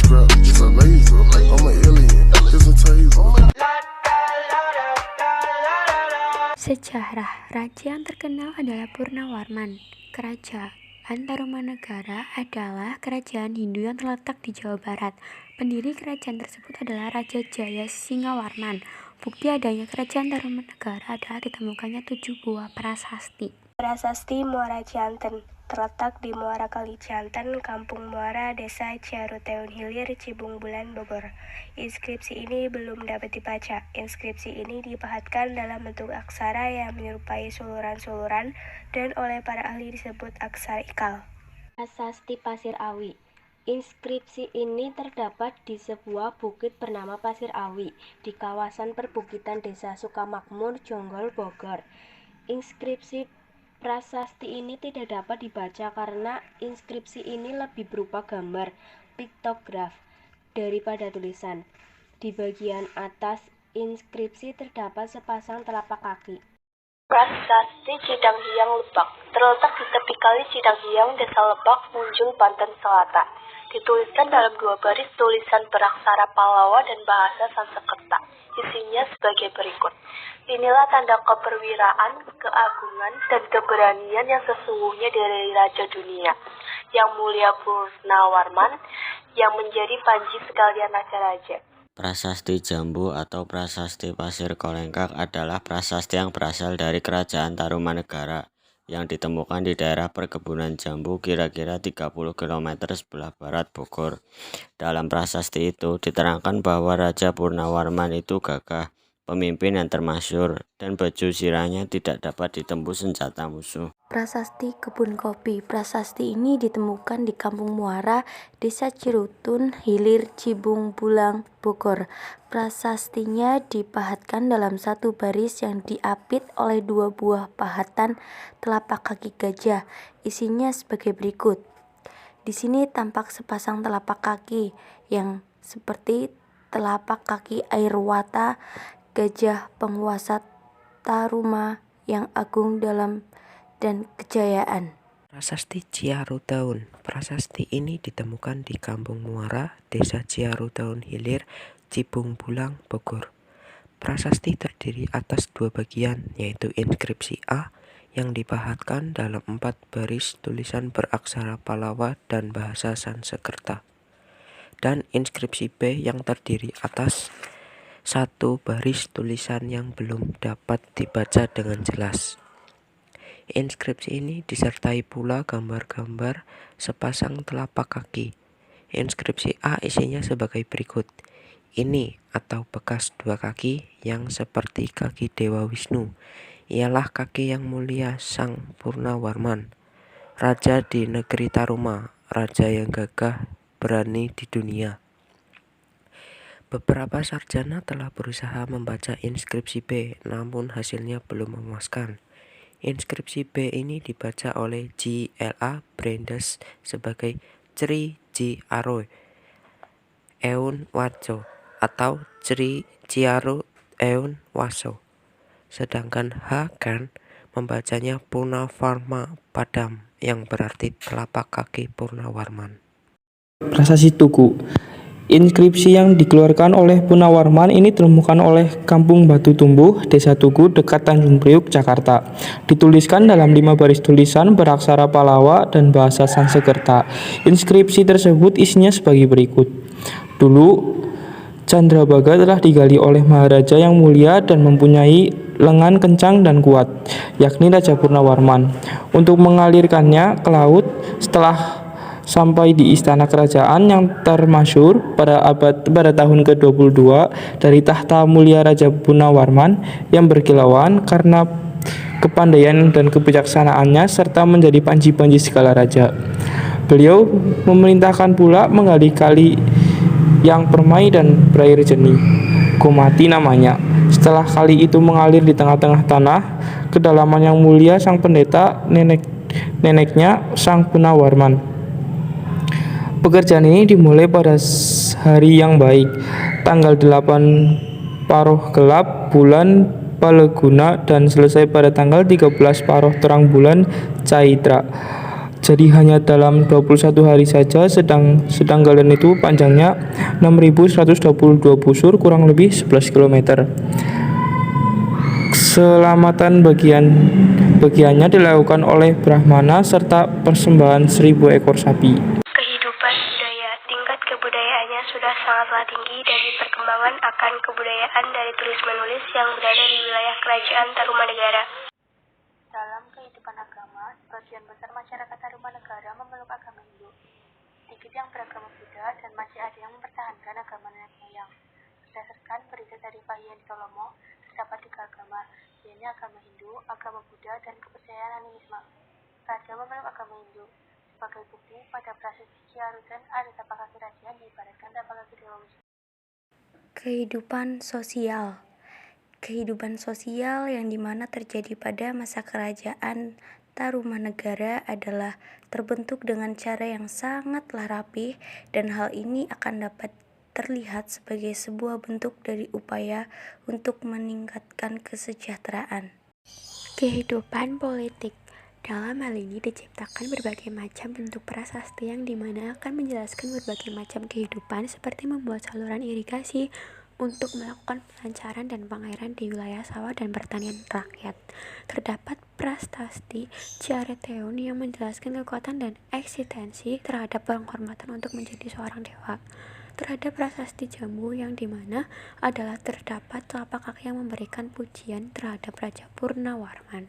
Sejarah raja yang terkenal adalah Purnawarman. Kerajaan Tarumanegara adalah kerajaan Hindu yang terletak di Jawa Barat. Pendiri kerajaan tersebut adalah Raja Jaya Singawarman. Bukti adanya kerajaan Tarumanegara adalah ditemukannya 7 buah prasasti. Prasasti Muara Cianten terletak di Muara Kali Cianten, Kampung Muara, Desa Ciaruteun Hilir, Cibung Bulan, Bogor. Inskripsi ini belum dapat dibaca. Inskripsi ini dipahatkan dalam bentuk aksara yang menyerupai suluran-suluran dan oleh para ahli disebut aksara ikal. Prasasti Pasir Awi. Inskripsi ini terdapat di sebuah bukit bernama Pasir Awi di kawasan perbukitan Desa Sukamakmur, Jonggol, Bogor. Inskripsi prasasti ini tidak dapat dibaca karena inskripsi ini lebih berupa gambar piktograf daripada tulisan. Di bagian atas inskripsi terdapat sepasang telapak kaki. Prasasti Cidang Hiang Lebak terletak di tepi kali Cidang Hiang, Desa Lebak, Munjul, Banten Selatan. Dituliskan dalam 2 baris tulisan beraksara Pallawa dan bahasa Sanskerta. Isinya sebagai berikut. Inilah tanda keperwiraan, keagungan, dan keberanian yang sesungguhnya dari Raja Dunia, Yang Mulia Purnawarman, yang menjadi panji sekalian raja-raja. Prasasti Jambu atau Prasasti Pasir Kolengkak adalah prasasti yang berasal dari Kerajaan Tarumanegara yang ditemukan di daerah perkebunan jambu kira-kira 30 km sebelah barat Bogor. Dalam prasasti itu diterangkan bahwa Raja Purnawarman itu gagah, pemimpin yang termasyhur, dan baju sirahnya tidak dapat ditembus senjata musuh. Prasasti Kebun Kopi. Prasasti ini ditemukan di Kampung Muara, Desa Cirutun Hilir, Cibung Bulang, Bogor. Prasastinya dipahatkan dalam 1 baris yang diapit oleh 2 buah pahatan telapak kaki gajah. Isinya sebagai berikut. Di sini tampak sepasang telapak kaki yang seperti telapak kaki Airwata, gajah penguasa Taruma yang agung dalam dan kejayaan. Prasasti Ciaruteun. Prasasti ini ditemukan di Kampung Muara, Desa Ciaruteun Hilir, Cibung Bulang, Bogor. Prasasti terdiri atas 2 bagian, yaitu inskripsi A yang dipahatkan dalam 4 baris tulisan beraksara Pallawa dan bahasa Sanskerta, dan inskripsi B yang terdiri atas 1 baris tulisan yang belum dapat dibaca dengan jelas. Inskripsi ini disertai pula gambar-gambar sepasang telapak kaki. Inskripsi A isinya sebagai berikut. Ini atau bekas 2 kaki yang seperti kaki Dewa Wisnu. Ialah kaki yang mulia Sang Purnawarman, raja di negeri Taruma, raja yang gagah berani di dunia. Beberapa sarjana telah berusaha membaca inskripsi B, namun hasilnya belum memuaskan. Inskripsi B ini dibaca oleh J.L.A. Brandes sebagai Cri Ciaro Eun Waco atau Cri Ciaro Eun Waso. Sedangkan H. Kern membacanya Purnawarma Padam yang berarti telapak kaki Purnawarman. Prasasti Tugu. Inskripsi yang dikeluarkan oleh Purnawarman ini ditemukan oleh Kampung Batu Tumbuh, Desa Tugu, dekat Tanjung Priuk, Jakarta. Dituliskan dalam 5 baris tulisan beraksara Pallawa dan bahasa Sanskerta. Inskripsi tersebut isinya sebagai berikut. Dulu, Candrabaga telah digali oleh Maharaja yang mulia dan mempunyai lengan kencang dan kuat, yakni Raja Purnawarman, untuk mengalirkannya ke laut. Setelah sampai di istana kerajaan yang termasyhur pada tahun ke-22 dari tahta mulia Raja Purnawarman yang berkilauan karena kepandaian dan kebijaksanaannya serta menjadi panji-panji segala raja. Beliau memerintahkan pula menggali kali yang permai dan berair jernih, Gomati namanya. Setelah kali itu mengalir di tengah-tengah tanah, kedalaman yang mulia sang pendeta neneknya Sang Purnawarman. Pekerjaan ini dimulai pada hari yang baik, tanggal 8 Paroh Gelap bulan Paleguna dan selesai pada tanggal 13 Paroh Terang bulan Caitra. Jadi hanya dalam 21 hari saja, sedang galen itu panjangnya 6.122 busur, kurang lebih 11 km. Selamatan bagiannya dilakukan oleh Brahmana serta persembahan 1.000 ekor sapi. Kehidupan budaya. Tingkat kebudayaannya sudah sangatlah tinggi dari perkembangan akan kebudayaan dari tulis-menulis yang berada di wilayah kerajaan Tarumanegara. Dalam kehidupan agama, sebagian besar masyarakat Tarumanegara memeluk agama Hindu. Sedikit yang beragama Buddha dan masih ada yang mempertahankan agama nenek moyang. Berdasarkan berita dari Pak Yen Solomo, terdapat 3 agama, yaitu agama Hindu, agama Buddha, dan kepercayaan animisme. Raja memeluk agama Hindu. Sebagai bukti, pada prasasti Ciarutan ada tapak kaki raja yang diibaratkan tapak kaki dewa Wisnu. Kehidupan sosial. Kehidupan sosial yang dimana terjadi pada masa kerajaan Tarumanegara adalah terbentuk dengan cara yang sangatlah rapih, dan hal ini akan dapat terlihat sebagai sebuah bentuk dari upaya untuk meningkatkan kesejahteraan. Kehidupan politik. Dalam hal ini diciptakan berbagai macam bentuk prasasti yang dimana akan menjelaskan berbagai macam kehidupan, seperti membuat saluran irigasi untuk melakukan pelancaran dan pengairan di wilayah sawah dan pertanian rakyat. Terdapat prasasti Ciaruteun yang menjelaskan kekuatan dan eksistensi terhadap penghormatan untuk menjadi seorang dewa. Terhadap prasasti Jambu yang dimana adalah terdapat telapak kaki yang memberikan pujian terhadap Raja Purnawarman.